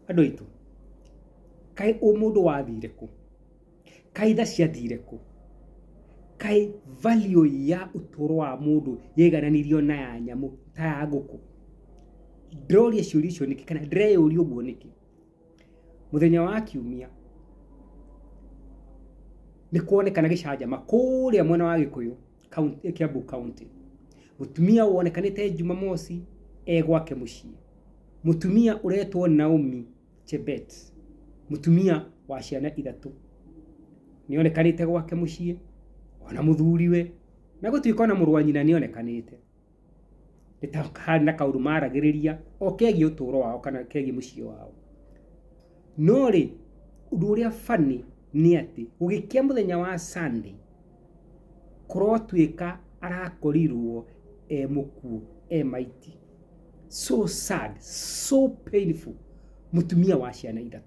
andå aitå kaä å må ndå wathire kå kaä tha ciathire kå kaä value ya utoro wa må ndå yegananirio na ya nyamå ta ya ngå kå ndoria ciå ria icio nä kä kana ndĩreyå ria å guo nä kä må thenya wa kiumia nä kuonekana gä canjama kå rä a mwena wa gä kå yå Kiambu County mutumia wonekanite Jumamosi gwake muciĩ mutumia uretwo Naomi Chebet mutumia wa ciana 3 nionekanite gwake muciĩ ona muthuriwe na gutuika ona mũrũ wa nyina nionekanite nĩta na kaũndũ maragĩrĩria o kegiĩ ũtũũro wao kana kegiĩ muciĩ wao no rĩ ũndũ ũrĩa funny nĩ atĩ gũgĩkia mũthenya wa Sunday kurotwika arakorirwo mukuo maiti so sad so painful mutumia wa ciana 3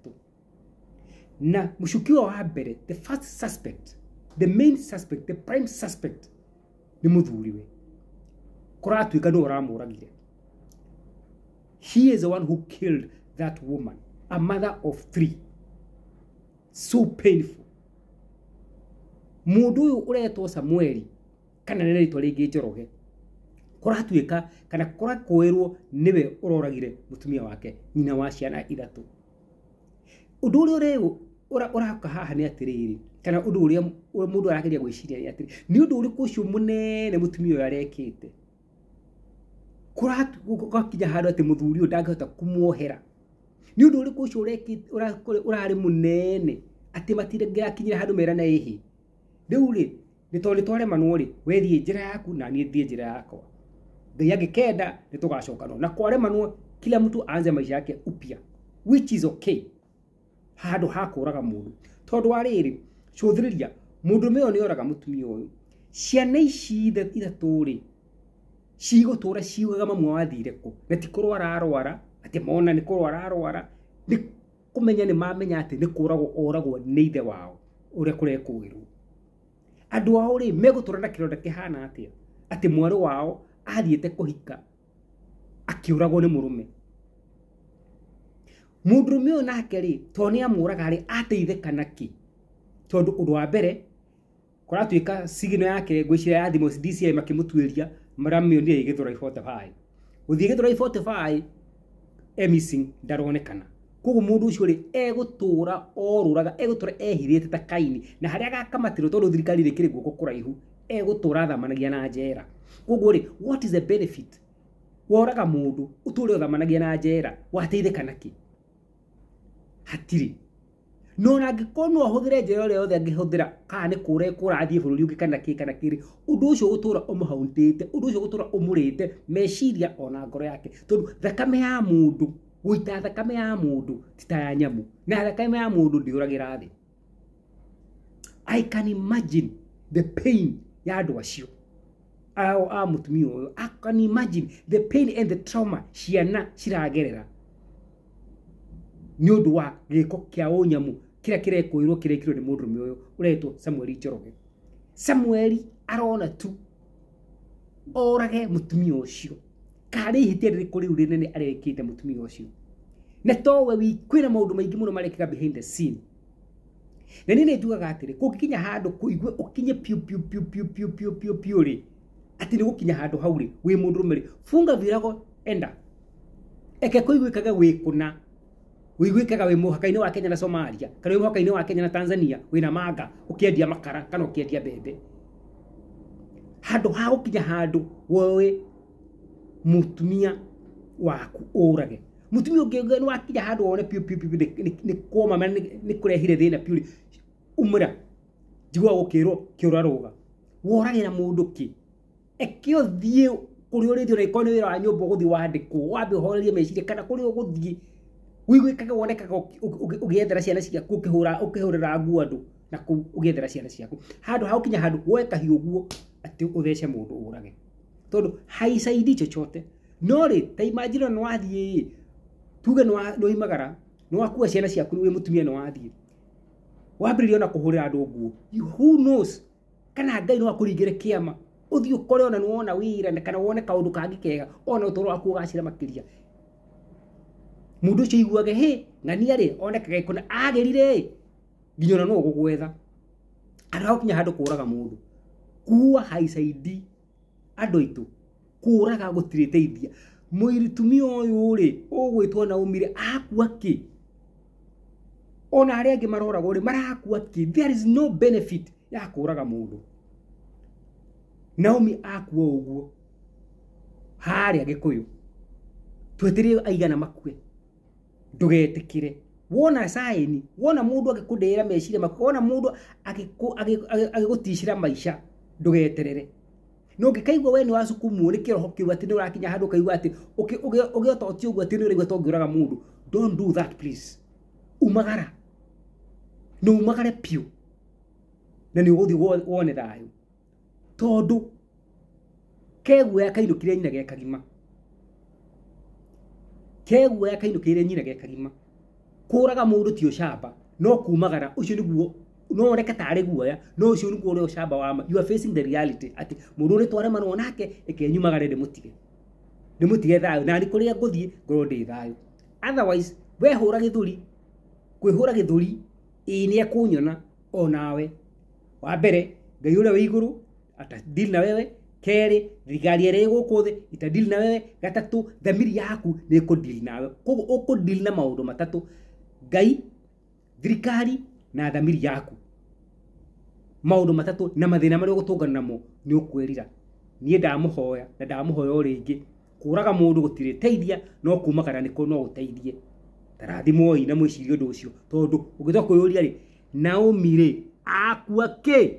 na mushukiwa wa mbere the first suspect the main suspect the prime suspect ni muthuriwe kuratwika no ramuragire he is the one who killed that woman a mother of 3 so painful mundu uyu uretwo Samueli kana nä rĩtwa rĩngĩ Njoroge kuratwika kana kurakwirwo niwe uroragire mutumia wake nyina wa ciana 3 undu ũrĩa uraka haha nĩ atiriri kana undu ũrĩa mundu arageria gwĩciria nĩ atiri ni undu ũrĩkũ ũcio mũnene mutumia ũyũ arekĩte kuratũgakinya handũ atĩ muthuri ũyũ ndangĩhota kumuohera ni undu ũrĩkũ ũcio ũrekĩte urarĩ mũnene atĩ matingĩakinyira handũ merana ĩhĩ rĩu rĩ nĩ tware manwo rĩ wethie njĩra yaku na niĩ thiĩ njĩra yakwa Ngai angĩkenda nĩ tũgacokana na kware manwo kila mtu aanze maisha yake upya which is okay handũ ha kũraga mũndũ tondũ wa rĩrĩ cũthĩrĩria mũndũ ũyũ nĩ oraga mutumia ũyũ ciana ici 3 rĩ cigũtũra ciugaga mamwe wathire kũ na ti kũrwara arwara atĩ mona nĩ kũrwara arwara nĩ kũmenya nĩ mamenya atĩ nĩ kũragwo oragwo nĩ ithe wao ũrĩa kũrekũĩrwo andũ ao rĩ megũtũra na kĩronda kĩhana atĩa atĩ mwarĩ wao athiĩte kũhika akĩũragwo nĩ mũrũme mũndũrũme ũyũ nake rĩ to nĩ amũraga rĩ ateithĩka nakĩ tondũ ũndũ wa mbere kuratwĩka sigino yake ngwĩciria ya thimo DCI makĩmũtuĩria maramĩonire Gĩthũrai 45 gũthiĩ Gĩthũrai 45 missing ndaronekana koguo mũndũ ũcio rĩ egũtũra orũraga egũtũra ehithĩte ta Kaini na harĩa agakamatirwo tondũ thirikari rĩkĩrĩ guoko kũraihu egũtũra thamanagia na njera koguo rĩ what is the benefit woraga mũndũ ũtũre thamanagia na njera wateithĩka nakĩ hatiri no na angĩkorwo no ahũthĩre njĩra ĩrĩa yothe angĩhũthĩra kana nĩ kũrathiĩ bũrũri ũngĩ kana kĩ ũndũ ũcio gũtũra ũmũhauntĩte ũndũ ũcio gũtũra ũmũrĩte meciria ona ngoro yake tondũ thakame ya mũndũ gũita thakame ya mũndũ ti ta ya nyamũ na thakame ya mũndũ ndĩũragĩra thĩ I can imagine the pain ya andũ acio a mutumia ũyũ I can imagine the pain and the trauma ciana ciragerera nĩ ũndũ wa gĩko kĩa ũnyamũ kĩrĩa kĩrekũĩrwo kĩrekirwo nĩ mũndũrũme ũyũ ũretwo Samueli Njoroge Samueli arona tu orage mutumia ũcio karĩ ihĩtia rĩrĩkũ rĩu rĩnene arekĩte mutumia ũcio na towe kwĩna maũndũ maingĩ mũno marekĩka behind the scene na nĩ njugaga atĩrĩ kũngĩkinya handũ kũigue ũkinye piu rĩ atĩ nĩ gũkinya handũ hau rĩ wĩ mũndũrũme rĩ funga virago enda eke kũiguĩkaga wĩkũna wĩiguĩkaga wĩ mũhaka-inĩ wa Kenya na Somalia kana wĩ mũhaka-inĩ wa Kenya na Tanzania wĩna manga ũkĩendia makara kana ũkĩendia mbembe handũ ha gũkinya handũ wowe mutumia waku ũrage mutumia ũngĩ nĩ wakinya handũ wone piu nĩ kũma nĩ kũrehire thĩna piu umra njigua gũkĩrwo kĩũrarũga woragĩra mũndũ kĩ eke ũthiĩ kũrĩa ũrĩthio na ĩkorwo nĩ wĩra wa nyũmba ũgũthiĩ wandĩkwo wambe ũhorerie meciria kana kũrĩa ũgũthiĩ wĩiguĩkaga wonekaga ũgĩethera ciana ciaku ũkĩhũrĩra nguo andũ na kũu ũgĩethera ciana ciaku handũ ha gũkinya handũ woe kahiũ ũguo atĩ ũthece mũndũ ũrage tondũ haisaidi chochote no rĩ ta imagine no wathiĩ tuge no imagara no wakua ciana ciaku wĩ mutumia no wathiĩ wambĩrĩria ona kũhũrĩra andũ nguo who knows kana Ngai no akũringĩre kĩama ũthiĩ ũkore ona nĩwona wĩra kana wone kaũndũ kangĩ kega ona ũtũũro waku ũgacĩra makĩria mundu ucio iguage he ngania ri onekaga kuna agerire nginyona no gugwetha ara ukinya handu kuraga mundu kuwa haisaidi andu itu kuraga gutiriteithia muiritumia uyu ri ugwitwo na umire akua ki ona aria angi maroragwo ri marakua ki there is no benefit ya kuraga mundu Naomi akua uguo haria Gikuyu twetire aigana makue ndugetikire wona saini wona mundu agikundira meciria makue wona mundu agigutishira maisha ndugeterere no ngikaigwa we ni wacukumu ri kiroho kiu ati ni urakinya handu kaigwa ati ugiota oti uguo ati ni urigwa tongiuraga mundu don't do that please umagara no umagare piu na ni uguthi wone thayo tondu kegwa kainukire nyina ge kagima kegwa kainukire nyina ge kagima kuraga mundu ti ucamba no kumagara ucio niguo no reka tare guoya no ucio niguo uri ucamba wa you are facing the reality ati mundu uri tware mano nake ekenyumagare ndimutige thayo na ni kuria nguthie ngoro ndi thayo otherwise we hura githuri kwihura githuri ni akunyona onawe wa mbere ngai ule we iguru ata deal na wewe keri thigari ere gukuthi ita deal na wewe gatatu dhamiri yaku ni ku deal nawe koguo uku deal na maundu matatu ngai thirikari na dhamiri yaku maundu matatu na mathina mari gutungana namo ni ukwirira nie ndamuhoya na ndamuhoya uringi kuraga mundu gutire teithia no kumagara niko no uteithie tarathimwo ina mwicirio ndu ucio tondu ugitho kuyuria ri Naomi ri akua ki